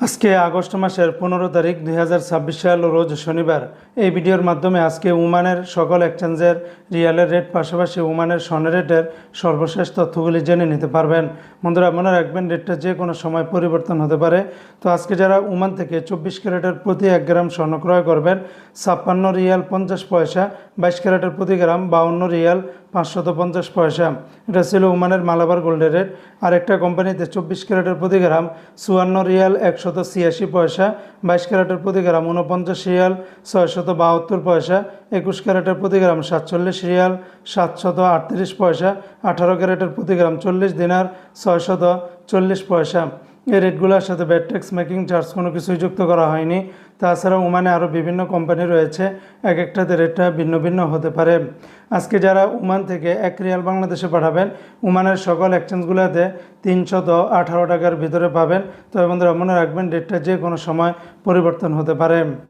আজকে আগস্ট মাসের 15 তারিখ 2026 সাল রোজ শনিবার। এই ভিডিওর মাধ্যমে আজকে ওমানের সকল এক্সচেঞ্জের রিয়ালের রেট পাশাপাশি ওমানের স্বর্ণের রেটের সর্বশেষ তথ্যগুলি জেনে নিতে পারবেন। বন্ধুরা মনে রাখবেন, রেটটা যে কোনো সময় পরিবর্তন হতে পারে। তো আজকে যারা ওমান থেকে 24 ক্যারেটের প্রতি 1 গ্রাম স্বর্ণ ক্রয় করবেন 56 রিয়াল 50 পয়সা, 22 ক্যারেটের প্রতি গ্রাম 52 রিয়াল 550 পয়সা। এটা ছিল ওমানের মালাবার গোল্ডের রেট। আর একটা কোম্পানিতে 24 ক্যারেটের প্রতি গ্রাম 54 রিয়াল 186 পয়সা, 22 ক্যারেটের প্রতি গ্রাম 49 রিয়াল 672 পয়সা, 21 ক্যারেটের প্রতি গ্রাম 47 রিয়াল 738 পয়সা, 18 ক্যারেটের প্রতি গ্রাম 40 দিনার 640 পয়সা। এই রেটগুলোর সাথে ভ্যাট ট্যাক্স মেকিং চার্জ কোনো কিছুই যুক্ত করা হয়নি। তাছাড়া ওমানে আরও বিভিন্ন কোম্পানি রয়েছে, এক একটাতে রেটটা ভিন্ন ভিন্ন হতে পারে। আজকে যারা ওমান থেকে 1 রিয়াল বাংলাদেশে পাঠাবেন, ওমানের সকল এক্সচেঞ্জগুলোতে 318 টাকার ভিতরে পাবেন। তবে বন্ধুরা মনে রাখবেন, রেটটা যে কোনো সময় পরিবর্তন হতে পারে।